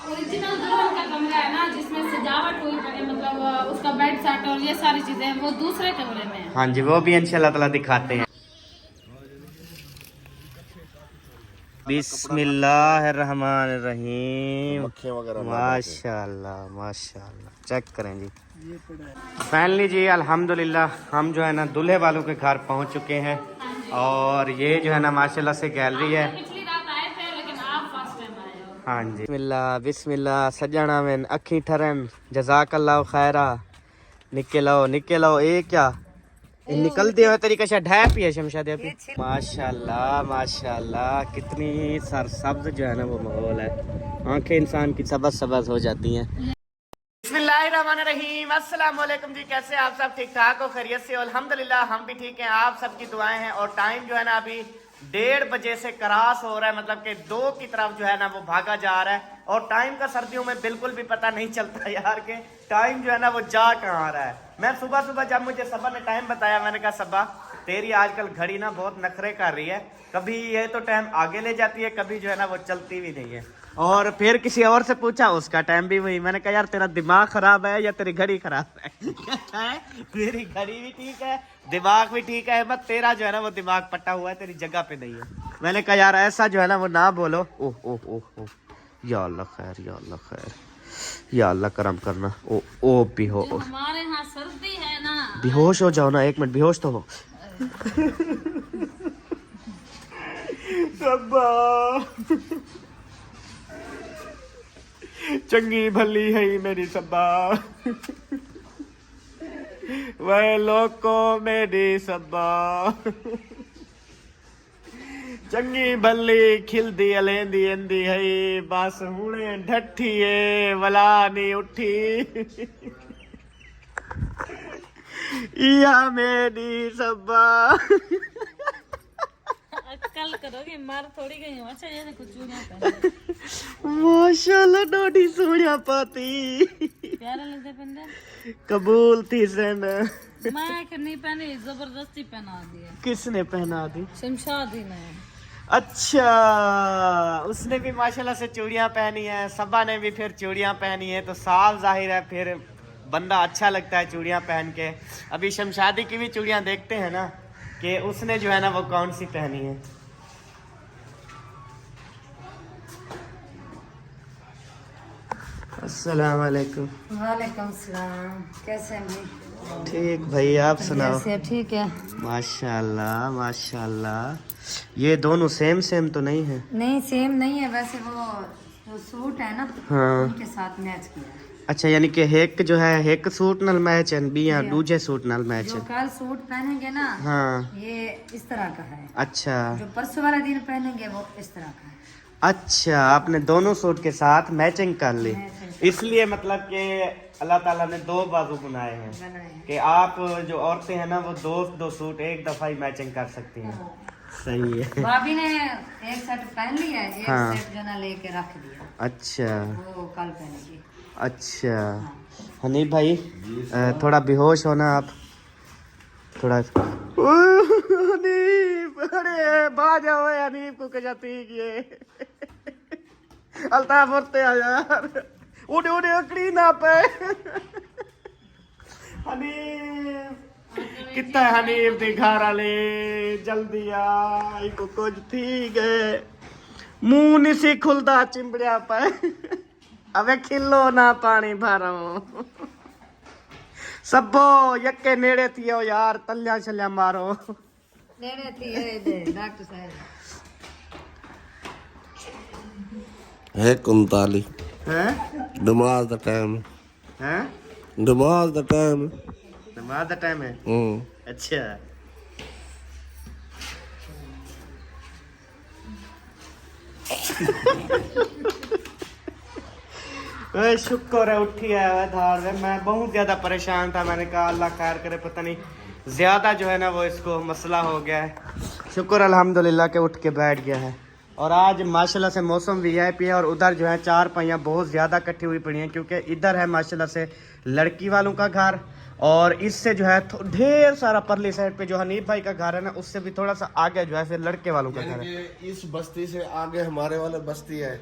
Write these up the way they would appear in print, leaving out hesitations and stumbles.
Original दुल्हन का कमरा है ना, जिसमें सजावट हुई पड़ी, मतलब उसका बेड सेट और ये सारी चीजें, वो दूसरे कमरे में है। हाँ जी, वो भी इंशाल्लाह ताला दिखाते हैं। बिस्मिल्लाहिर्रहमानिर्रहीम। माशाल्लाह माशाल्लाह, चेक करें जी। फाइनली जी अल्हम्दुलिल्लाह हम जो है ना दूल्हे वालों के घर पहुंच चुके हैं। और ये जो है ना माशाल्लाह से गैलरी है। पिछली रात आए थे, लेकिन आप फर्स्ट टाइम आए हो। हाँ जी, बिस्मिल्लाह बिस्मिल्लाह, सजाना में अखी ठरन, जज़ाकल्लाह खैरा। निके लो ए क्या निकलते हो तरीका से ढैप ही है शमशाद पे। माशाल्लाह माशाल्लाह, कितनी सरसब्ज जो है ना वो माहौल है, आंखें इंसान की सबज सबज हो जाती हैं। बिस्मिल्लाहिर्रहमानिर्रहीम, अस्सलाम वालेकुम जी। कैसे आप सब? ठीक ठाक हो, खैरियत से? अल्हम्दुलिल्लाह हम भी ठीक हैं, आप सबकी दुआएं हैं। और टाइम जो है ना अभी 1:30 बजे से क्रॉस हो रहा है, मतलब कि 2 की तरफ जो है ना वो भागा जा रहा है। और टाइम का सर्दियों में बिल्कुल भी पता नहीं चलता यार के टाइम जो है ना वो जा कहाँ रहा है। मैं सुबह सुबह जब मुझे सबा ने टाइम बताया, मैंने कहा सबा तेरी आजकल घड़ी ना बहुत नखरे कर रही है, कभी ये तो टाइम आगे ले जाती है, कभी जो है ना वो चलती भी नहीं है। और फिर किसी और से पूछा, उसका टाइम भी वही। मैंने कहा यार तेरा दिमाग खराब है या तेरी घड़ी खराब है? मेरी घड़ी भी ठीक है, दिमाग भी ठीक है, बस तेरा जो है ना वो दिमाग पट्टा हुआ है, तेरी जगह पे नहीं है। मैंने कहा यार ऐसा जो है ना वो ना बोलो। ओह ओह ओह ओह, या अल्लाह खैर, या अल्लाह खैर, या अल्लाह करम करना। ओ ओ बेहोश, हमारे यहाँ सर्दी है ना। बेहोश हो जाओ ना, 1 मिनट बेहोश तो हो। सबा चंगी भली है मेरी सबा, वह लोको मेरी सबा, चंगी भली खिलदी अलेंदी एंदी है, बस हुणे ढठी है वला नहीं उठी। या मेरी सबा। कल करोगे मार थोड़ी गई हो। अच्छा जैसे कुछ माशाल्लाह डोडी सोनिया पाती, प्यारा लगता पंदा। कबूल थी सन। मैं नहीं पहनी, जबरदस्ती पहना दिया। किसने पहना दी? शमशादी ने। अच्छा, उसने भी माशाल्लाह से चूड़ियां पहनी है, सबा ने भी फिर चूड़ियां पहनी है, तो साफ जाहिर है फिर बंदा अच्छा लगता है चूड़ियां पहन के। अभी शमशादी की भी चूड़ियां देखते हैं ना कि उसने जो है ना वो कौन सी पहनी है। अस्सलाम वालेकुम। वालेकुम सलाम, कैसे हैं भाई? ठीक भाई, आप सुनाओ? कैसे? ठीक है। माशाल्लाह माशाल्लाह, ये दोनों सेम सेम तो नहीं है? नहीं सेम नहीं है, वैसे वो जो सूट है ना, हाँ उनके साथ मैच किया है। अच्छा, यानी कि एक जो है एक सूट नाल मैच है, बिया दूजे सूट नाल मैच जो है। कल सूट पहनेंगे ना, हाँ ये इस तरह का है। अच्छा जो परसों वाला दिन पहनेंगे वो इस तरह का है। अच्छा, आपने दोनों सूट के साथ मैचिंग कर ली, इसलिए मतलब कि अल्लाह ताला ने 2 बाजू बनाए हैं कि आप जो औरतें हैं ना वो दो सूट एक दफा ही मैचिंग कर सकती हैं। सही है। भाभी ने एक सेट पहन लिया है, एक हाँ। सेट जो ना लेके रख दिया, अच्छा वो कल पहनेगी। अच्छा, हनीफ भाई थोड़ा बेहोश हो ना आप, थोड़ा। हनीफ, अरे बाज जाओ हनीफ को क्या जाती है? अल्ताफ उठते आ यार, उड़े उड़े अकड़ी ना पे। हनीफ कितना हनीफ दी घर वाले जल्दी आई को कुछ थी गए, मुंह नहीं सी खुलदा चिंबड़िया पे। अबे खिलो ना पानी भरो, सबो यके नेड़े थियो यार, तल्या छल्या मारो। नेड़े थी डॉक्टर साहब है 39 हैं नमाज दा टाइम, हैं नमाज दा टाइम। नमाज दा टाइम है? अच्छा वे शुक्र है उठी है वह धार में। मैं बहुत ज्यादा परेशान था, मैंने कहा अल्लाह खैर करे, पता नहीं ज्यादा जो है ना वो इसको मसला हो गया है। शुक्र अल्हम्दुलिल्लाह के उठ के बैठ गया है। और आज माशाल्लाह से मौसम वीआईपी है, और उधर जो है 4 पहियाँ बहुत ज्यादा इकट्ठी हुई पड़ी हैं, क्योंकि इधर है माशाल्लाह से लड़की वालों का घर, और इससे जो है ढेर सारा परली साइड पे जो हनीफ भाई का घर है ना, उससे भी थोड़ा सा आगे जो है फिर लड़के वालों का घर है। इस बस्ती से आगे हमारे वाले बस्ती है,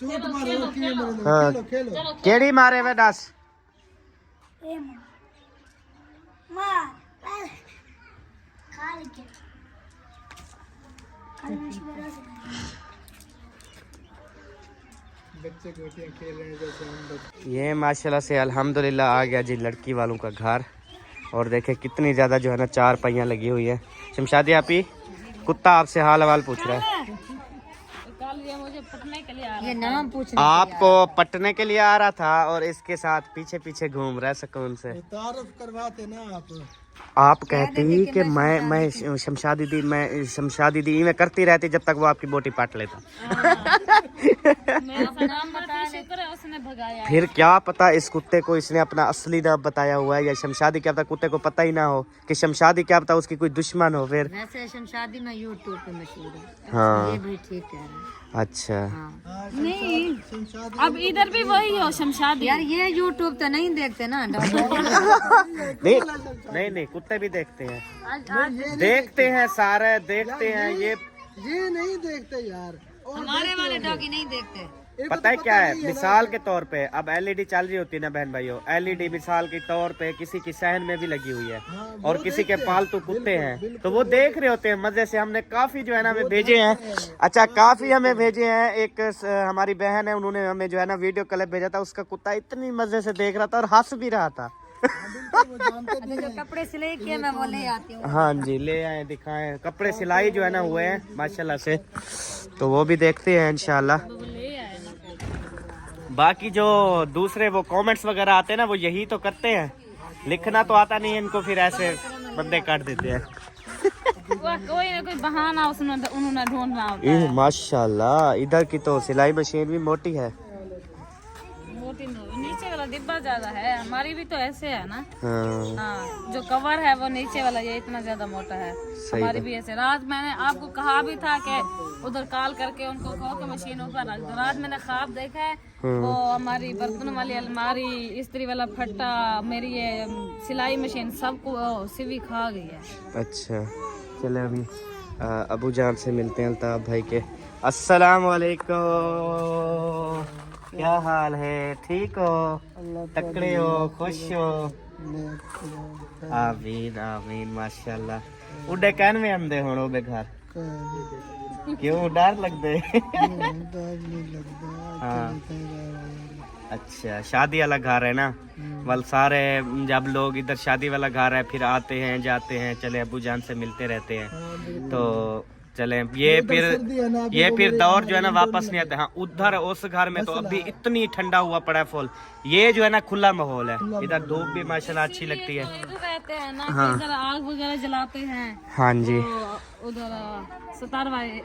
चोट मारो किए मेरे हाँ। खेलो खेलो केड़ी मारे वे दस बच्चे गोटियां खेल रहे हैं जैसे हम बच्चे। ये माशाल्लाह से अल्हम्दुलिल्लाह आ गया जी लड़की वालों का घर। और देखे कितनी ज़्यादा जो है ना चार पहियाँ लगी हुई है। शमशादी आपी कुत्ता आपसे हाल हवाल पूछ रहा है। कल ये मुझे पटने के लिए आ ये नाम पूछने आपको पटने के लिए आ रहा था और इसके साथ पीछे पीछे घूम रहा है सुकून से। तारुफ करवाते ना आप कहती कि मैं शमशाद दीदी में करती रहती जब तक वो आपकी बोटी पाट लेता। मेरा नाम बता शुक्र है उसने भगाया। फिर क्या पता इस कुत्ते को इसने अपना असली नाम बताया हुआ है या शमशादी, क्या पता कुत्ते को पता ही ना हो कि शमशादी क्या पता उसकी कोई दुश्मन हो। फिर वैसे शमशादी में यूट्यूब पे मशहूर है। हाँ। ये भी ठीक कह रहे हैं। अच्छा नहीं अब इधर भी वही हो शमशादी। यार ये यूट्यूब तो नहीं देखते ना। नहीं कुत्ते भी देखते हैं, देखते हैं सारे देखते हैं। ये नहीं देखते यार। हमारे वाले डॉगी नहीं देखते। पता है क्या है, मिसाल के तौर पे अब एलईडी चल रही होती है ना बहन भाइयों, एलईडी मिसाल के तौर पे किसी की सहन में भी लगी हुई है और किसी के पालतू कुत्ते हैं तो वो देख रहे होते हैं मजे से। हमने काफी जो है ना हमें भेजे हैं। अच्छा काफी हमें भेजे हैं। एक हमारी बहन है उन्होंने हमें जो है ना वीडियो क्लिप भेजा था, उसका कुत्ता इतनी मजे से देख रहा था और हंस भी रहा था। जो कपड़े सिलाई किए मैं वो ले आती हूँ। हाँ जी ले आए दिखाएं कपड़े सिलाई जो है ना हुए हैं माशाल्लाह से, तो वो भी देखते हैं इंशाल्लाह। बाकी जो दूसरे वो कमेंट्स वगैरह आते हैं ना वो यही तो करते हैं, लिखना तो आता नहीं है इनको, फिर ऐसे बंदे काट देते हैं। कोई ना कोई बहाना उन्होंने ढूंढना होता है। माशाल्लाह इधर की तो सिलाई मशीन भी मोटी है। मोटी नीचे वाला डिब्बा ज्यादा है, हमारी भी तो ऐसे है ना। हाँ हाँ जो कवर है वो नीचे वाला ये इतना ज्यादा मोटा है। हमारी भी ऐसे। रात मैंने आपको कहा भी था कि उधर कॉल करके उनको कहो कि मशीन ऊपर रख दो। रात मैंने ख्वाब देखा है वो हमारी बर्तनों वाली अलमारी, इस्त्री वाला फट्टा, मेरी ये सिलाई मशीन सबको सिवी खा गई है। अच्छा चले अभी अबू जान से मिलते हैं अल्ताफ भाई के। अस्सलाम वालेकुम, क्या हाल है? ठीक हो? तकड़े हो? खुश हो? आमीन आमीन माशाल्लाह। उड़े कहन में आंदे हुण ओबे घर क्यों डर लगदे? हाँ अच्छा शादी वाला घर है ना, वल सारे जब लोग इधर शादी वाला घर है फिर आते हैं जाते हैं, चले अबू जान से मिलते रहते हैं। तो चले ये फिर दौर जो है ना वापस नहीं आते। हाँ उधर उस घर में तो अभी इतनी ठंडा हुआ पड़ा है फुल, ये जो है ना खुला माहौल है। इधर धूप भी माशाल्लाह अच्छी लगती है। इधर रहते हैं ना, हाँ। इधर आग वगैरह जलाते हैं। हाँ जी तो उधर सतार भाई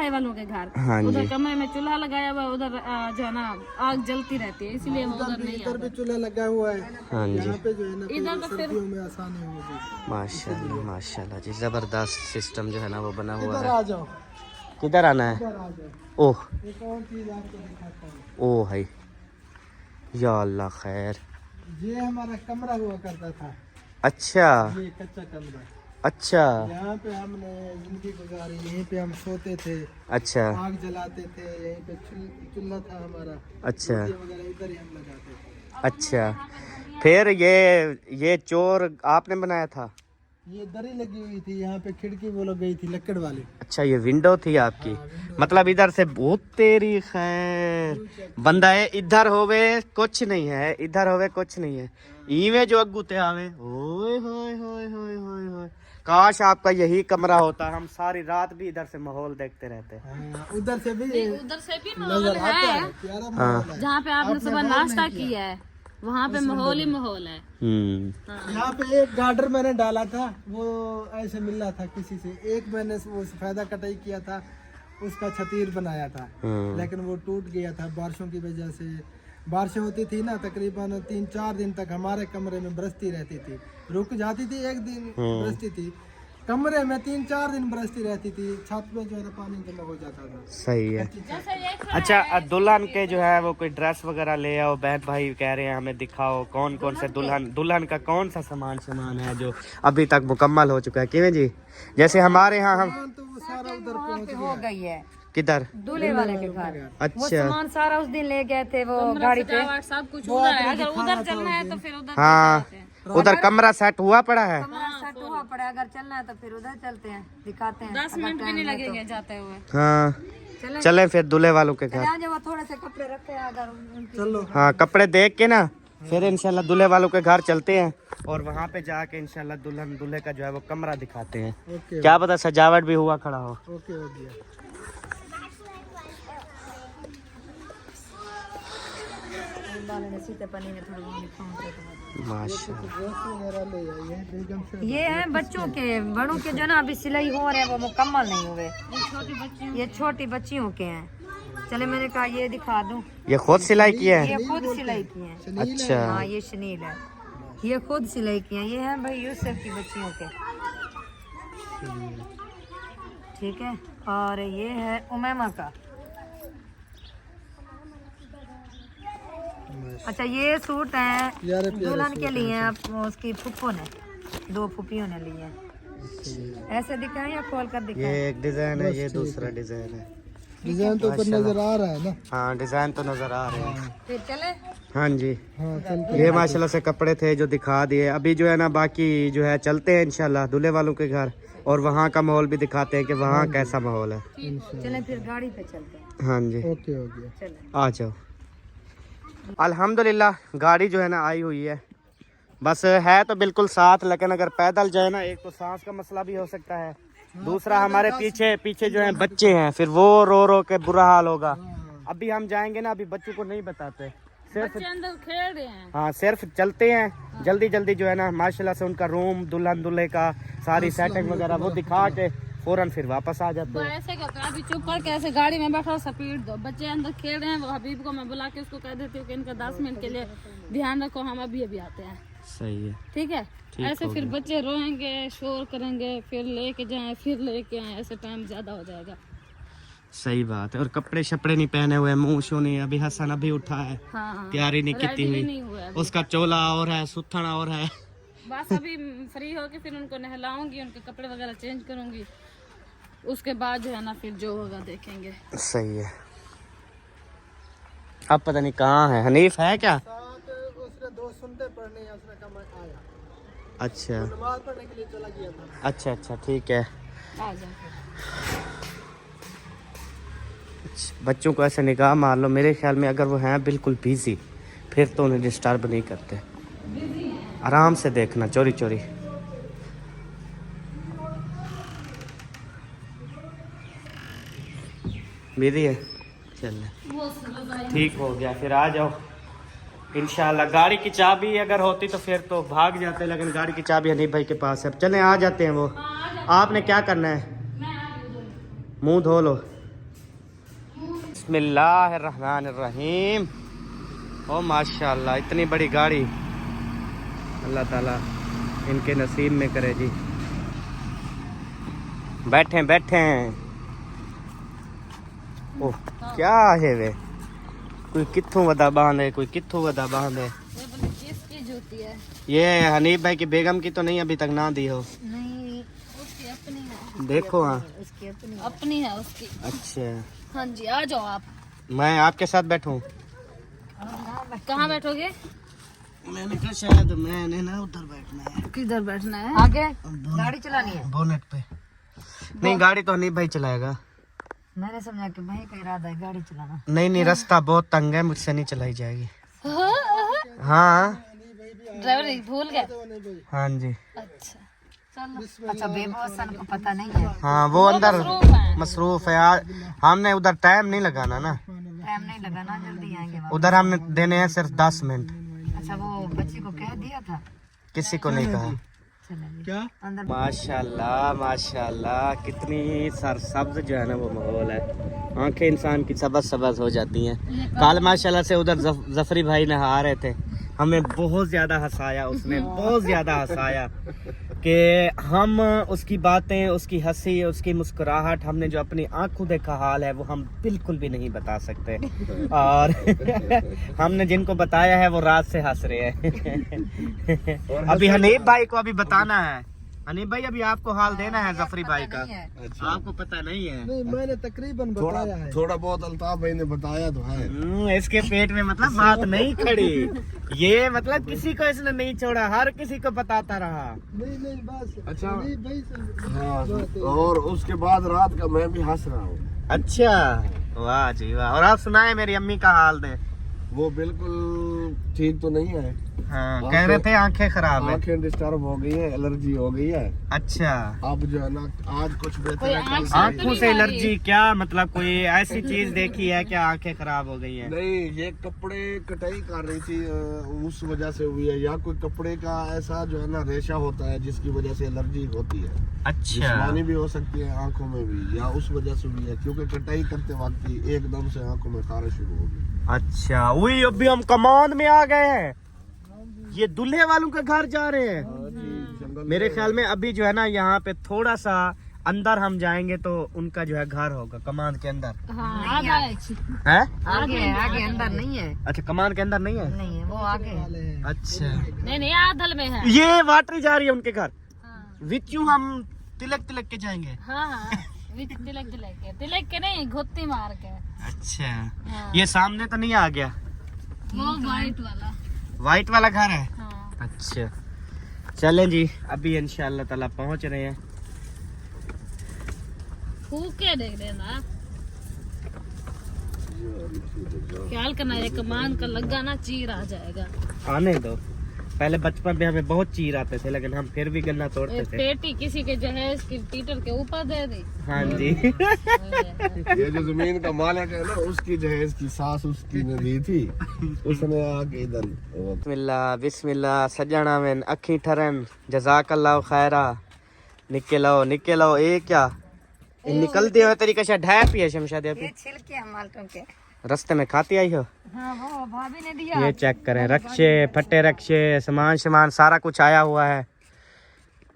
वालों के घर, हाँ उधर जी कमरे में चूल्हा लगाया हुआ है, उधर जो है ना आग जलती रहती है, इसलिए वो उधर नहीं इधर भी आता। चूल्हा लगा हुआ है। हाँ जी यहाँ पे जो है ना इधर तो फिर सर्दियों में आसानी होगी। माशाल्लाह माशाल्लाह जी जबरदस्त सिस्टम जो है ना वो बना हुआ इधर है। आ जाओ, किधर आना है? इधर आ जाओ। ओह एक और चीज आपको दिखाता हूँ। ओ है या अल्लाह खैर। ये हमारा कमरा हुआ करता था, अच्छा ये कच्चा कमरा। अच्छा यहाँ पे हमने जिंदगी गुजारी, यहीं पे हम सोते थे, अच्छा आग जलाते थे, यहीं पे चूल्हा था हमारा। अच्छा ये वगैरह इधर ही हम लगाते थे। अच्छा फिर ये चोर आपने बनाया था? ये दरी लगी हुई थी, यहाँ पे खिड़की वो लग गई थी लकड़ वाली। अच्छा ये विंडो थी आपकी, मतलब इधर से बहुत तेरी खैर बंदा है। इधर होवे कुछ नहीं है, इधर होवे कुछ नहीं है, इवे जो अगू ते आवे। ओए होए होए होए होए होए, काश आपका यही कमरा होता, हम सारी रात भी इधर से माहौल देखते रहते। उधर से भी उधर से भी माहौल आता है, है, प्यारा माहौल है। जहाँ पे आपने सुबह नाश्ता किया है वहाँ पे माहौल ही माहौल है। यहाँ पे एक गार्डर मैंने डाला था, वो ऐसे मिल रहा था किसी से। एक मैंने वो सफेदा कटाई किया था, उसका छतीर बनाया था, लेकिन वो टूट गया था बारिशों की वजह से। बारिशें होती थी ना तकरीबन 3-4 दिन तक हमारे कमरे में बरसती रहती थी, रुक जाती थी एक दिन बरसती थी, कमरे में 3-4 दिन बरसती रहती थी, छत में जो है ना पानी जमा हो जाता था। सही है। अच्छा दुल्हन के जो है वो कोई ड्रेस वगैरह ले आओ, बहन भाई कह रहे हैं हमें दिखाओ कौन कौन से दुल्हन का कौन सा सामान है जो अभी तक मुकम्मल हो चुका है। किवें जी जैसे हमारे यहाँ हम तो वो सारा उधर पहुंच हो गई है, किधर? दूल्हे वाले के घर। वो अच्छा सामान सारा उस दिन ले गए थे वो गाड़ी पे। सजावट सब कुछ उधर है, अगर उधर चलना है तो फिर उधर हाँ, उधर कमरा सेट हुआ पड़ा है। कमरा सेट हुआ पड़ा, अगर चलना है तो फिर उधर चलते हैं, दिखाते हैं। 10 मिनट भी नहीं लगेंगे जाते हुए। हाँ चले चले फिर दूल्हे वालों के घर। आ जाओ, थोड़े से कपड़े रखे हैं अगर उनकी। चलो हाँ कपड़े देख के ना फिर इंशाल्लाह दूल्हे वालों के घर चलते हैं और वहाँ पे जाके इंशाल्लाह दुल्हन दूल्हे का जो है वो कमरा दिखाते हैं। ओके क्या पता सजावट भी हुआ खड़ा हो। ओके हो गया। माशाल्लाह ये है बच्चों के, बड़ों के जो ना अभी सिलाई हो रहे हैं वो मुकम्मल नहीं हुए। ये छोटी बच्चियों के हैं। चले मैंने कहा ये दिखा दूं। ये खुद सिलाई किए ये हैं? खुद सिलाई की हैं। अच्छा हाँ ये शनील है, ये खुद सिलाई की हैं। ये है भाई यूसुफ की बच्चियों के, ठीक है। और ये है उमैमा का। अच्छा ये सूट है दुल्हन के लिए, आप उसकी फुप्पो ने, 2 फुप्पियों ने लिए हैं। ऐसे दिखाएं या खोल कर ये दिखाएं? एक डिजाइन है, ये दूसरा डिजाइन है। डिजाइन तो ऊपर नजर आ रहा है ना। हाँ डिजाइन तो नजर आ रहे हैं। फिर चले। हाँ जी हाँ चलते ये माशाल्लाह से कपड़े थे जो दिखा दिए। अभी जो है ना बाकी जो है चलते हैं इंशाल्लाह दूल्हे वालों के घर और वहाँ का माहौल भी दिखाते हैं कि वहाँ कैसा माहौल है। चले फिर गाड़ी पे चलते हैं। हाँ जी ओके हो गया। चले। आ जाओ। अल्हम्दुलिल्लाह गाड़ी जो है ना आई हुई है, बस है तो बिल्कुल साथ, लेकिन अगर पैदल जाए ना एक तो सांस का मसला भी हो सकता है, दूसरा हमारे पीछे पीछे जो है बच्चे हैं, फिर वो रो रो के बुरा हाल होगा। अभी हम जाएंगे ना, अभी बच्चों को नहीं बताते, सिर्फ बच्चे अंदर खेल रहे हैं। हाँ सिर्फ चलते हैं जल्दी जल्दी जो है ना माशाल्लाह से उनका रूम दुल्हन दूल्हे का सारी सेटिंग वगैरह वो दिखा के फौरन फिर वापस आ जाते हैं। ऐसे करते हैं, अभी चुप करके ऐसे गाड़ी में बैठो, स्पीड दो। बच्चे अंदर खेल रहे हैं, वो हबीब को मैं बुला के उसको कह देती हूँ कि इनका 10 मिनट के लिए ध्यान रखो, हम अभी अभी आते हैं। सही है। ठीक है, ऐसे फिर बच्चे रोएंगे, शोर करेंगे, फिर लेके जाएं, फिर लेके आए, ऐसे टाइम ज्यादा हो जाएगा। सही बात है। और कपड़े शपड़े नहीं पहने हुए, मुंह शो नहीं, अभी हसन अभी उठा है, हाँ तैयारी नहीं की हुई, नहीं हुआ अभी। उसका चोला और है, सुथन और है। बस अभी फ्री होके फिर उनको नहलाऊंगी, उनके कपड़े वगैरह चेंज करूंगी, उसके बाद जो है ना फिर जो होगा देखेंगे। सही है। अब पता नहीं कहाँ है, हनीफ है क्या? उसने 2 सुनते पढ़ने, उसने कहा मैं आया, अच्छा नमाज पढ़ने के लिए चला गया था। अच्छा अच्छा ठीक है। आ जाओ फिर। बच्चों को ऐसे निगाह मार लो, मेरे ख्याल में अगर वो हैं बिल्कुल बिजी फिर तो उन्हें डिस्टर्ब नहीं करते, आराम से देखना चोरी चोरी। बिजी है, चल ठीक हो गया, फिर आ जाओ इंशाल्लाह। गाड़ी की चाबी अगर होती तो फिर तो भाग जाते, लेकिन गाड़ी की चाबी हनीफ भाई के पास है। चलें आ जाते हैं। वो आपने क्या करना है? मुंह धो लो। बिस्मिल्लाहिर्रहमानिर्रहीम। ओ माशाल्लाह इतनी बड़ी गाड़ी अल्लाह ताला इनके नसीब में करे जी। बैठे बैठे। ओह क्या है वे, कोई कित्थों वदा बांधे, कोई कित्थों वदा बांधे। किसकी जूती है? ये हनीफ भाई की बेगम की तो नहीं अभी तक ना दी हो? नहीं, उसकी अपनी है। देखो हाँ उसकी अपनी है उसकी। अच्छा हाँ जी, आ जाओ आप। मैं आपके साथ बैठूं? कहाँ बैठोगे? मैंने कहा शायद मैंने ना उधर बैठना है। किधर बैठना है? आगे गाड़ी चलानी है। बोनेट पे। नहीं गाड़ी तो हनीफ भाई चलाएगा। मैंने समझा कि भाई का इरादा है गाड़ी चलाना। नहीं नहीं रास्ता बहुत तंग है, मुझसे नहीं चलाई जाएगी। हाँ ड्राइवर भूल गए? हाँ जी। अच्छा चलो। अच्छा बेबोसन को पता नहीं है, हाँ वो अंदर मसरूफ है। हमने उधर टाइम नहीं लगाना ना, टाइम नहीं लगाना, जल्दी आएंगे वापस। उधर हमने देने हैं सिर्फ 10 मिनट। अच्छा वो बच्ची को कह दिया था? किसी को नहीं कहा। चलेंगे क्या अंदर। माशाल्लाह माशाल्लाह कितनी सरसब्ज जो है ना वो माहौल है, आंखें इंसान की सबज सबज हो जाती हैं। कल माशाल्लाह से उधर जफरी भाई नहा रहे थे, हमें बहुत ज़्यादा हंसाया उसने, बहुत ज़्यादा हंसाया कि हम उसकी बातें, उसकी हंसी, उसकी मुस्कुराहट, हमने जो अपनी आंखों देखा हाल है वो हम बिल्कुल भी नहीं बता सकते। और हमने जिनको बताया है वो रात से हंस रहे हैं। अभी हनीफ भाई को अभी बताना है, अनिल भाई अभी आपको हाल देना है जफरी भाई का, नहीं है। आपको पता नहीं है। नहीं मैंने तकरीबन बताया है। थोड़ा बहुत अल्ताफ भाई ने बताया तो है। इसके पेट में मतलब बात नहीं खड़ी, ये मतलब किसी को इसने नहीं छोड़ा, हर किसी को बताता रहा। नहीं बस अच्छा। नहीं भाई से हाँ, और उसके बाद रात का मैं भी हंस रहा हूँ। अच्छा, वाह जी वाह। और आप सुनाए मेरी अम्मी का हाल दे। वो बिल्कुल ठीक तो नहीं है। हाँ, कह रहे थे आंखें खराब है। आंखें डिस्टर्ब हो गई है, एलर्जी हो गई है। अच्छा, अब जो है ना आज कुछ बेहतर है, कल से आंखों से एलर्जी क्या मतलब, कोई ऐसी चीज देखी है क्या आंखें खराब हो गई हैं? नहीं, ये कपड़े कटाई कर रही थी उस वजह से हुई है, या कोई कपड़े का ऐसा जो है ना रेशा होता है जिसकी वजह से एलर्जी होती है। अच्छा, जिस्मानी भी हो सकती है, आंखों में भी, या उस वजह से हुई है क्योंकि कटाई करते वक्त ही एकदम से आंखों में खारिश शुरू हो गई। अच्छा, वही अभी हम कमान में आ गए हैं। ये दूल्हे वालों के घर जा रहे हैं। जंगल मेरे ख्याल में अभी जो है ना यहाँ पे थोड़ा सा अंदर हम जाएंगे तो उनका जो है घर होगा कमान के अंदर हाँ, आधा है। है। आगे अंदर नहीं है। अच्छा, कमान के अंदर नहीं है। नहीं है, वो आगे है। अच्छा, नहीं आधल में है। ये वाटरी जा रही है उनके घर। हाँ विचू हम तिलक तिलक के जाएंगे। हाँ, तिलक के नहीं, घुत्ती मार के। अच्छा, हाँ। ये सामने तो नहीं आ गया, वो वाइट वाला। वाइट वाला घर है। हाँ। अच्छा, चलें जी, अभी इंशाअल्लाह ताला पहुंच रहे हैं। फूक के देख देना, ख्याल करना, ये कमान का लगा ना चीर आ जाएगा। आने दो, पहले बचपन में हमें बहुत चीर आते थे लेकिन हम फिर भी गन्ना तोड़ते ये थे। पेटी किसी के जहेज की पीटर के ऊपर दे दी। हाँ जी। ये जो जमीन का मालिक है ना, उसकी जहेज की सास उसकी ने दी थी, उसने आके इधर बिस्मिल्लाह बिस्मिल्लाह, सजना में अखी ठरन, जज़ाकल्लाह खैरा, निके लो ये क्या निकलती हो तरीके से ढैप है शमशाद ये छिलके हैं माल्टों के। रास्ते में खाती आई हो। हाँ, वो भाभी ने दिया। ये चेक करें, रक्षे फट्टे रक्षे सामान सारा कुछ आया हुआ है।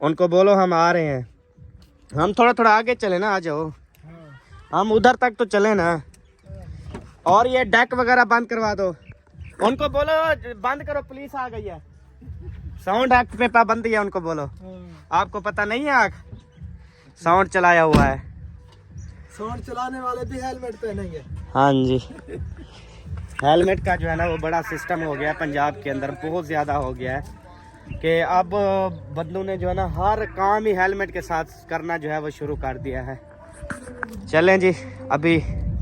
उनको बोलो हम आ रहे हैं। हम थोड़ा थोड़ा आगे चले ना, आ जाओ, हम उधर तक तो चले ना। और ये डेक वगैरह बंद करवा दो, उनको बोलो बंद करो, पुलिस आ गई है। साउंड एक्ट पे पाबंदी है, उनको बोलो। आपको पता नहीं है, आग साउंड चलाया हुआ है। साउंड चलाने वाले भी हेलमेट पहनेंगे। हाँ जी, हेलमेट का जो है ना वो बड़ा सिस्टम हो गया है पंजाब के अंदर, बहुत ज़्यादा हो गया है कि अब बदलू ने जो है ना हर काम ही हेलमेट के साथ करना जो है वो शुरू कर दिया है। चलें जी, अभी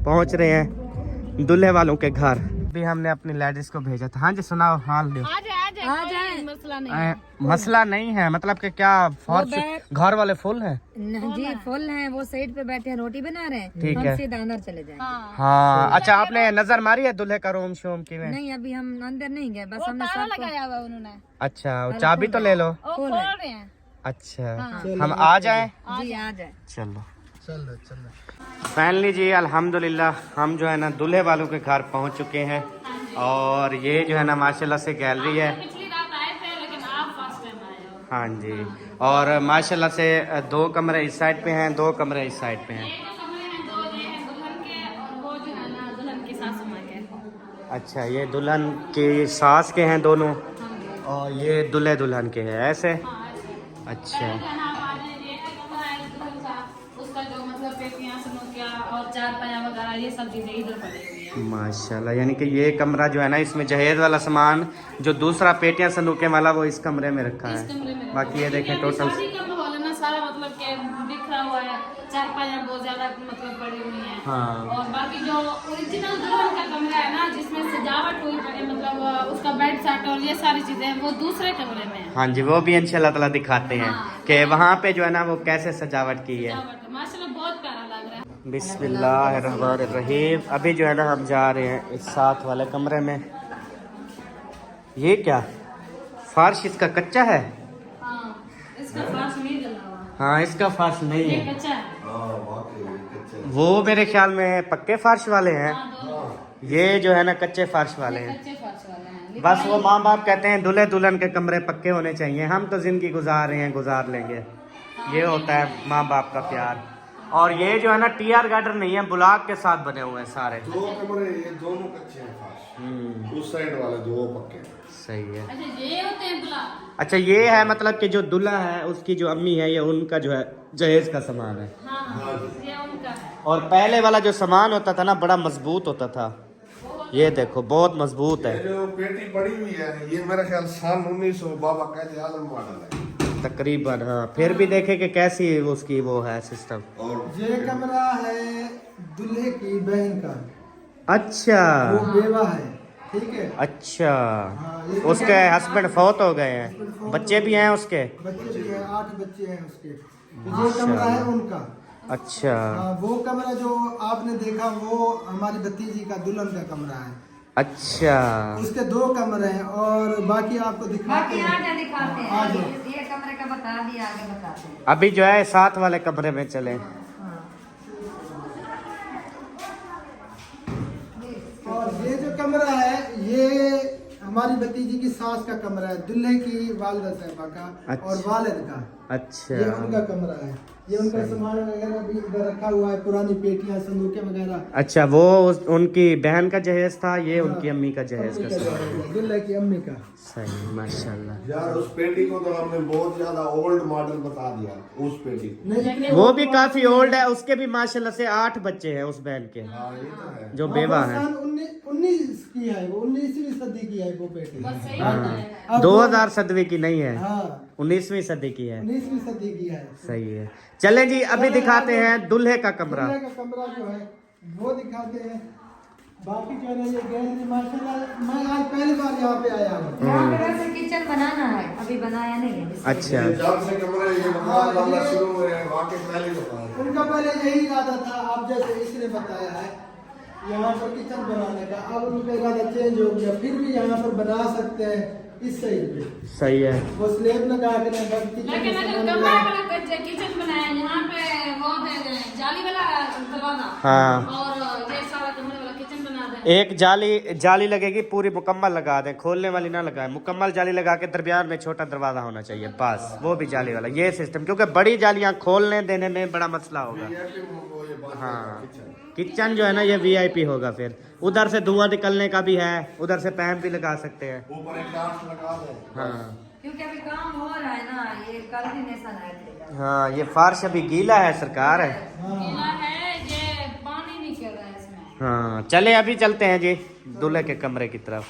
पहुंच रहे हैं दूल्हे वालों के घर। अभी हमने अपनी लेडीज को भेजा था। हाँ जी, सुनाओ हाल दो। आ जाए, मसला नहीं। मसला नहीं है, मतलब कि क्या घर वाले फुल हैं? जी फुल हैं, वो साइड पे बैठे हैं, रोटी बना रहे हैं। ठीक हम है। सीधा अंदर चले जाएंगे। हाँ, अच्छा, आपने नजर मारी है दूल्हे का रूम शूम की में? नहीं, अभी हम अंदर नहीं गए, बस हमने ताला सबको लगाया हुआ उन्होंने। अच्छा, वो चाबी तो ले लो। वो खोल रहे हैं। अच्छा, हम आ जाएं? जी आ जाए। चलो चल फाइनली जी, अल्हम्दुलिल्लाह हम जो है ना दूल्हे वालों के घर पहुंच चुके हैं। और ये जो है ना माशाल्लाह से गैलरी है। पिछली रात आए थे लेकिन आप फर्स्ट टाइम आए हो। हाँ जी, और माशाल्लाह से 2 कमरे इस साइड पे हैं, 2 कमरे इस साइड पे हैं। एक दो कमरे हैं, 2 ये हैं दुल्हन के, और वो जो है ना दुल्हन की सासू माँ के। अच्छा, ये दुल्हन की सास के हैं दोनों, और ये दूल्हे दुल्हन के हैं ऐसे। अच्छा, उसका जो मतलब पेटियां सुनोकिया और चार पाया वगैरह ये सब चीजें इधर पड़ी हुई है। माशाल्लाह, यानी कि ये कमरा जो है ना इसमें जहेज वाला सामान जो दूसरा पेटियां सनूके वाला वो इस कमरे में रखा इस है। कमरे में बाकी ये देखें टोटल शादी का माहौल है ना सारा, मतलब के बिखरा हुआ है, चार पाया बहुत ज्यादा मतलब पड़ी हुई है। हाँ। और बाकी जो ओरिजिनल दुल्हन का कमरा है ना, जिसमें सजावट हुई पड़ी, मतलब उसका बेड सेट और ये सारी चीजें वो दूसरे कमरे में है। हाँ जी, वो भी इंशाल्लाह ताला दिखाते हैं कि वहाँ पे जो है ना वो कैसे सजावट की है। माशाल्लाह बहुत प्यारा लग रहा है। बिस्मिल्लाहिर्रहमानिर्रहीम। अभी जो है ना हम जा रहे हैं इस साथ वाले कमरे में। ये क्या फर्श इसका कच्चा है? हाँ, इसका फर्श नहीं डला हुआ। हाँ, इसका फर्श नहीं ये है, कच्चा है। वो मेरे ख्याल में पक्के फर्श वाले हैं। ये जो है ना कच्चे फर्श वाले हैं। कच्चे फर्श वाले हैं। बस वो माँ बाप कहते हैं दूल्हे दुल्हन के कमरे पक्के होने चाहिए, हम तो जिंदगी गुजार रहे हैं, गुजार लेंगे। ये होता है माँ बाप का प्यार। और ये जो है ना टीआर गार्डन नहीं है, ब्लॉक के साथ बने हुए हैं सारे। 2 कमरे ये दोनों कच्चे हैं फर्श। उस साइड वाले 2 पक्के हैं। सही है। अच्छा ये होते हैं ब्लॉक। अच्छा ये है मतलब कि जो दूल्हा है उसकी जो अम्मी है, ये उनका जो है जहेज का सामान है। हाँ ये उनका है। और पहले वाला जो सामान होता था ना बड़ा मजबूत होता था, ये देखो बहुत मजबूत है। ये जो पेटी पड़ी हुई है ये मेरा ख्याल सन 1900 बाबा कायदे आजम मॉडल है तकरीबन। हाँ फिर भी देखे कि कैसी उसकी वो है सिस्टम। और ये कमरा है दूल्हे की बहन का, अच्छा वो बेवा है, ठीक है। अच्छा, हाँ, ये उसके हस्बैंड फौत हो गए हैं, बच्चे भी हैं उसके। बच्चे भी हैं, 8 बच्चे हैं उसके। तो ये कमरा है उनका। अच्छा हाँ, वो कमरा जो आपने देखा वो हमारी भतीजी का दुल्हन का कमरा है। अच्छा उसके 2 कमरे हैं और बाकी आपको दिखाते बाकी हैं। आगे दिखाते हैं। आ जाओ। ये कमरे का बता दिया, आगे बताते हैं। अभी जो है साथ वाले कमरे में चले। हाँ। और ये जो कमरा है ये हमारी भतीजी की सास का कमरा है, दूल्हे की वालिदा साहिबा का अच्छा। और वालिद का। अच्छा ये उनका कमरा है। ये उनका सामान वगैरह भी इधर रखा हुआ है, पुरानी पेटियां, संदूकें वगैरह। अच्छा वो उनकी बहन का जहेज था, ये उनकी अम्मी का जहेज अम्मी का का सामान। जहेज है, दूल्हे की अम्मी का। सही माशाल्लाह। यार उस पेटी को तो हमने बहुत ज्यादा ओल्ड मॉडल बता दिया। उस पेटी को नहीं, वो भी काफी ओल्ड है, उसके भी माशाल्लाह से 8 बच्चे हैं उस बहन के हाँ ये तो है। जो बेवा है। 19 की है वो, 19वीं सदी की है वो पेटी। बस सही हाँ। होता है। अब 2000 सदी की नहीं है, हाँ 19वीं सदी की है। 19वीं सदी की है। सही है। चलें जी अभी दिखाते हैं दूल्हे का कमरा। दूल्हे का कमरा जो है वो दिखाते हैं। बाकी कह रहे हैं ये गैलरी माशाल्लाह, मैं आज पहली बार यहाँ पे आया हूँ। यहाँ पे वैसे किचन बनाना है, अभी बनाया नहीं है। अच्छा ये जब से कमरे ये मकान बनना शुरू हुए हैं वाकई पहले बताया। उनका पहले यही इरादा था, आप जैसे इसने बताया है यहाँ पर किचन बनाने का। अब उनका इरादा चेंज हो गया, फिर भी यहाँ पर बना सकते हैं इस साइड पे। सही है। वो स्लेब लगा के ना बस किचन लेकिन में अगर सामान कमरा लगा- वाला किचन बनाया यहाँ पे वो दे दें जाली वाला दरवाजा हाँ। और ये सारा कमरे वाला किचन बना दें। एक जाली लगेगी पूरी मुकम्मल लगा दें, खोलने वाली ना लगाएं, मुकम्मल जाली लगा के दरमियान में छोटा दरवाजा होना चाहिए बस, वो भी जाली वाला। ये सिस्टम, क्योंकि बड़ी जालियां खोलने देने में बड़ा मसला होगा। हाँ किचन जो है ना ये वीआईपी होगा। फिर उधर से धुआं निकलने का भी है, उधर से पैन भी लगा सकते हैं। ऊपर एक डांस लगा दो। हाँ क्योंकि अभी काम हो रहा है ना, ये कोऑर्डिनेशन है। हाँ ये फर्श अभी गीला है सरकार है। गीला है, ये पानी नहीं गिर रहा है इसमें। हाँ चले अभी चलते हैं जी दूल्हे के कमरे की तरफ।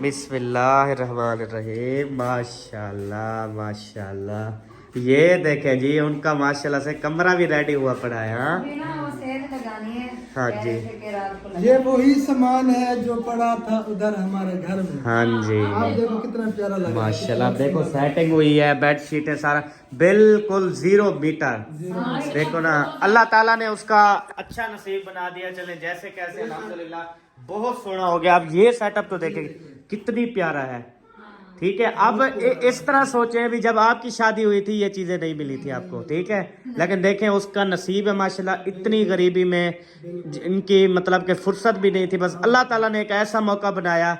बिस्मिल्लाहिर्रहमानिर्रहीम। माशाल्लाह माशाल्लाह। ये देखें जी उनका माशाल्लाह से कमरा भी रेडी हुआ पड़ा है। हाँ अभी ना वो सेल लगानी है। हाँ कह जी। रहे थे कि रात को लगा- ये वही सामान है जो पड़ा था उधर हमारे घर में। हाँ जी आप देखो कितना प्यारा लगा। माशाल्लाह। देखो सेटिंग हुई है, बेड शीटें सारा बिल्कुल 0 मीटर। देखो ना अल्लाह ताला ने उसका अच्छा नसीब बना दिया। चले जैसे कैसे अल्हम्दुलिल्लाह बहुत सोना हो गया। अब ये सेटअप तो देखें कितनी प्यारा है। ठीक है अब इस तरह सोचें भी जब आपकी शादी हुई थी ये चीजें नहीं मिली थी आपको, ठीक है, लेकिन देखें उसका नसीब है माशाल्लाह। इतनी गरीबी में इनकी मतलब कि फुर्सत भी नहीं थी, बस अल्लाह ताला ने एक ऐसा मौका बनाया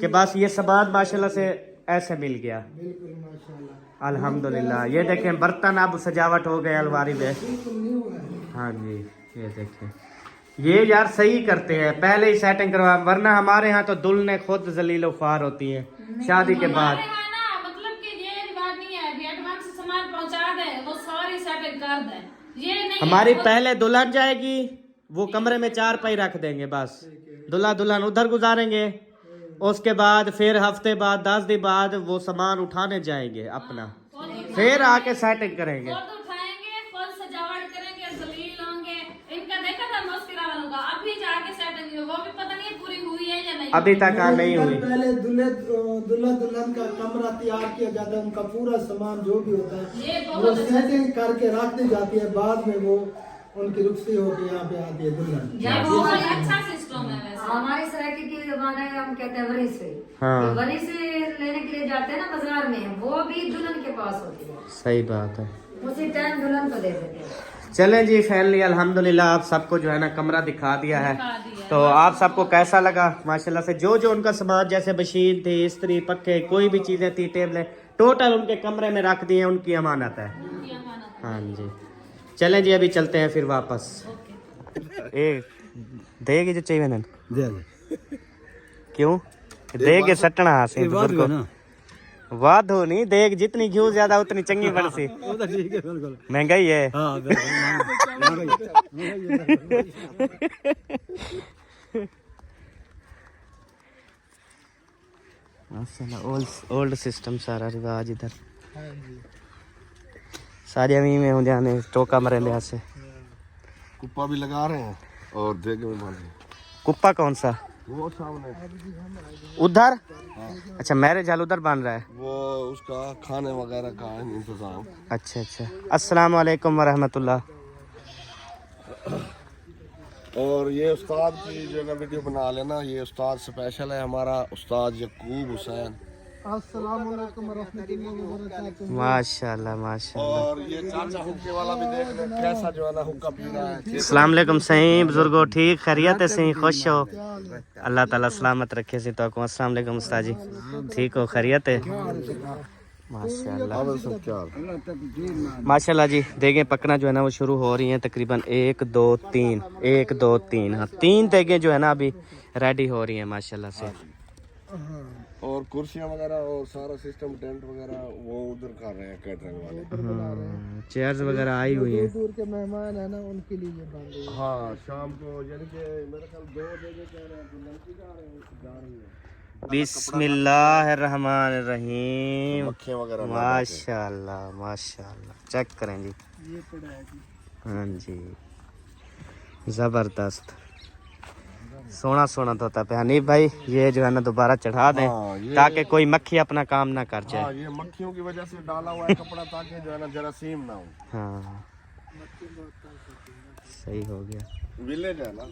कि बस ये सामान माशाल्लाह से ऐसे मिल गया। बिल्कुल माशाल्लाह। अल्हम्दुलिल्लाह। ये देखें बर्तन अब सजावट हो गए अलमारी में। बिल्कुल न्यू है। हाँ जी ये देखें, ये यार सही करते हैं, पहले ही सेटिंग करवा, वरना हमारे यहाँ तो दुल्हने खुद जलीलो ख्वार होती हैं शादी के बाद। हमारे यहाँ ना मतलब कि ये रिवाज नहीं है, अभी एडवांस से सामान पहुंचा दे वो सारी सेटिंग कर दे, ये नहीं हमारी है। पहले दुल्हन जाएगी, वो कमरे में 4 पाई रख देंगे बस, दूल्हा दुल्हन उधर गुजारेंगे। उसके बाद फिर हफ्ते बाद 10 दिन बाद वो सामान उठाने जाएंगे अपना, फिर आके सेटिंग करेंगे। खुद उठाएंगे, खुद सजावट करेंगे, जलील होंगे। इनका देखा था मस्किरा वालों का, अभी जाके सेटिंग हुई, वो भी पता नहीं पूरी हुई है या नहीं। अभी तक नहीं हुई। पहले दूल्हा दुल्हन का कमरा तैयार किया जाता है, उनका पूरा सामान जो भी होता ये है बहुत वो अच्छा सेटिंग करके रख दी जाती है। बाद में वो उनकी रुखसती होकर यहाँ पे आती है दुल्हन। ये बहुत अच्छा सिस्टम है वैसे। हमारी सरायकी की जमाना है, हम कहते हैं वरी से। हाँ। ये वरी से लेने के लिए जाते हैं ना बाजार में, वो भी दुल्हन के पास होती है, सही बात है। उसी टाइम दुल्हन को दे देते हैं। चलें जी फाइनली अल्हम्दुलिल्लाह आप सबको जो है ना कमरा दिखा दिया है। दिखा दिया। तो आप सबको कैसा लगा माशाल्लाह से, जो जो उनका सामान जैसे मशीन थी, इस्त्री, पक्के, कोई भी चीजें थी, टेबलें, टोटल उनके कमरे में रख दी है, उनकी अमानत है। उनकी अमानत है। हाँ जी चलें जी, अभी चलते हैं फिर वापस। ए देगी जो चाहिए ना क्यों देगे सटना हासिल वाद हो नहीं देख, जितनी घी ज्यादा उतनी चंगी बन सी। महंगाई है। ओल्ड सिस्टम सारा रिवाज इधर सारी अमी में होंगे ने टोका मरे लिया से कुप्पा भी लगा रहे हैं और देगे में बांधे। कुप्पा कौन सा? वो सामने उधर। अच्छा मैरिज हॉल उधर बन रहा है। वो उसका खाने वगैरह का इंतजाम। अच्छा अच्छा। अस्सलाम वालेकुम वरहमतुल्लाह। और ये उस्ताद की जो है वीडियो बना लेना, ये उस्ताद स्पेशल है हमारा, उस्ताद यकूब हुसैन। अस्सलाम वालेकुम रहमतुल्लाहि व बरकातहू। माशाल्लाह माशाल्लाह। और ये चाचा हुक्के वाला भी देख ले कैसा जो है ना हुक्का पी रहा है। अस्सलाम वालेकुम सही बुजुर्गो, ठीक खैरियत है सही, खुश हो? अल्लाह ताला सलामत रखे सी तो को। अस्सलाम वालेकुम उस्ताद जी, ठीक हो खैरियत है? माशाल्लाह माशाल्लाह जी। देखें पकना जो है ना वो शुरू हो रही हैं तकरीबन 1 2 3 1 2 3। हाँ 3 देखें जो है ना अभी रेडी हो रही हैं माशाल्लाह से। और कुर्सियां वगैरह और सारा सिस्टम टेंट वगैरह वो उधर कर रहे हैं कैटरिंग वाले। चेयर्स वगैरह आई हुई हैं। दूर के मेहमान है ना उनके लिए ये बन रही है। हाँ शाम को यानी कि मेरे ख्याल 2 जगह कह रहे हैं, तो लड़की जा रही है। बिस्मिल्लाहिर्रहमानिर्रहीम। मक्खियां वगैरह माशाल्लाह माशाल्लाह। चेक करें जी। ये पड़ा है जी। हाँ जी जबरदस्त सोना सोना धोता पे। हनीफ भाई ये जो है ना दोबारा चढ़ा दें ताकि कोई मक्खी अपना काम ना कर जाए। हाँ ये मक्खियों की वजह से डाला हुआ है कपड़ा ताकि जो है ना जरासीम ना हो। हाँ सही हो गया। विलेज है ना।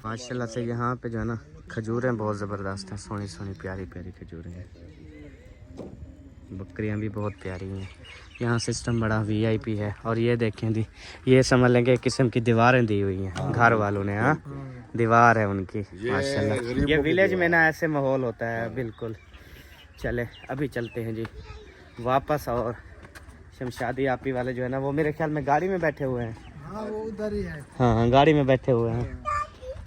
माशाल्लाह से यहाँ पे जो है ना खजूरें बहुत ज़बरदस्त हैं, सोनी सोनी प्यारी प्यारी खजूरें हैं। बकरियाँ भी बहुत प्यारी हैं। यहाँ सिस्टम बड़ा वीआईपी है। और ये देखें जी, ये समझ लेंगे एक किस्म की दीवारें दी हुई हैं घर वालों ने। हाँ दीवार है उनकी माशाल्लाह। ये विलेज में ना ऐसे माहौल होता है बिल्कुल। चले अभी चलते हैं जी वापस। और शमशादी आपी वाले जो है ना वो मेरे ख्याल में गाड़ी में बैठे हुए हैं। हाँ वो उधर ही है। हाँ गाड़ी में बैठे हुए हैं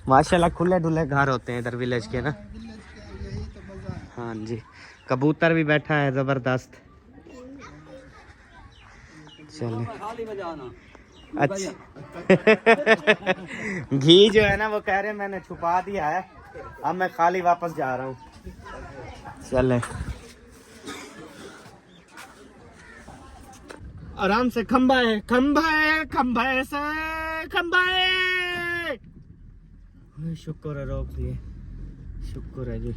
माशाल्लाह। खुले डुले घर होते हैं इधर विलेज के ना। हाँ जी कबूतर भी बैठा है ज़बरदस्त। चले अच्छा घी जो है ना वो कह रहे हैं मैंने छुपा दिया है, अब मैं खाली वापस जा रहा हूँ। चले आराम से। खंबा है खंबा है खंबा से खंबा है। शुक्र है रोक दिए, शुक्र है जी।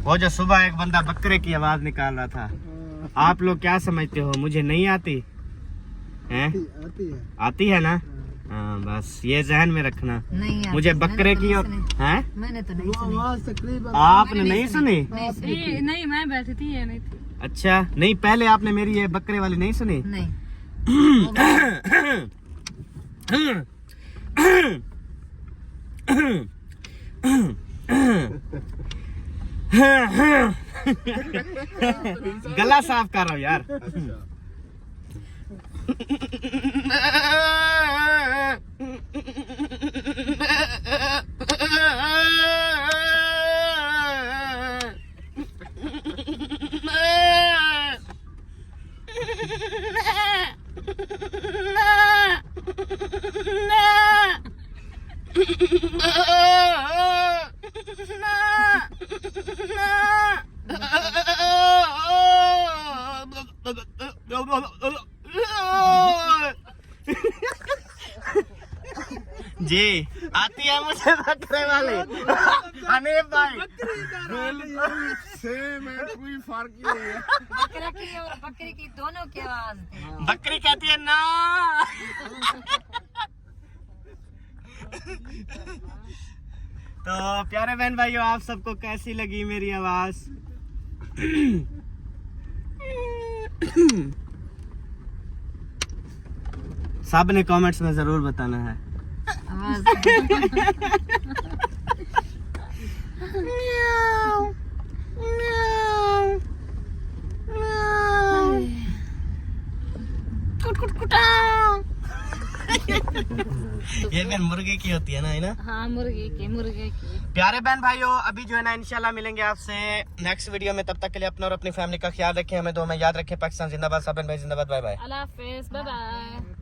वो जो सुबह एक बंदा बकरे की आवाज निकाल रहा था, आप लोग क्या समझते हो मुझे नहीं आती है? आती है ना? हाँ बस ये जहन में रखना। नहीं मुझे बकरे की है। मैंने तो नहीं सुनी। आपने नहीं सुनी? नहीं मैं बैठी थी, ये नहीं थी। अच्छा नहीं पहले आपने मेरी ये बकरे वाली नहीं सुनी? नहीं गला साफ कर रहा हूँ यार। जी आती है मुझे बकरे वाले। हनीफ भाई सेम है, कोई फर्क ही नहीं है। बकरे की और बकरी की दोनों की आवाज। बकरी कहती है ना। तो प्यारे बहन भाइयों आप सबको कैसी लगी मेरी आवाज? सब ने कमेंट्स में जरूर बताना है। ये बहन मुर्गे की होती है ना? हाँ मुर्गे की। प्यारे बहन भाइयों, अभी जो है ना इंशाल्लाह मिलेंगे आपसे नेक्स्ट वीडियो में। तब तक के लिए अपना और अपनी फैमिली का ख्याल रखें, हमें दो में याद रखें। पाकिस्तान जिंदाबाद, साबिन भाई जिंदाबाद, बाय बाय। अल्लाह हाफिज, बाय बाय।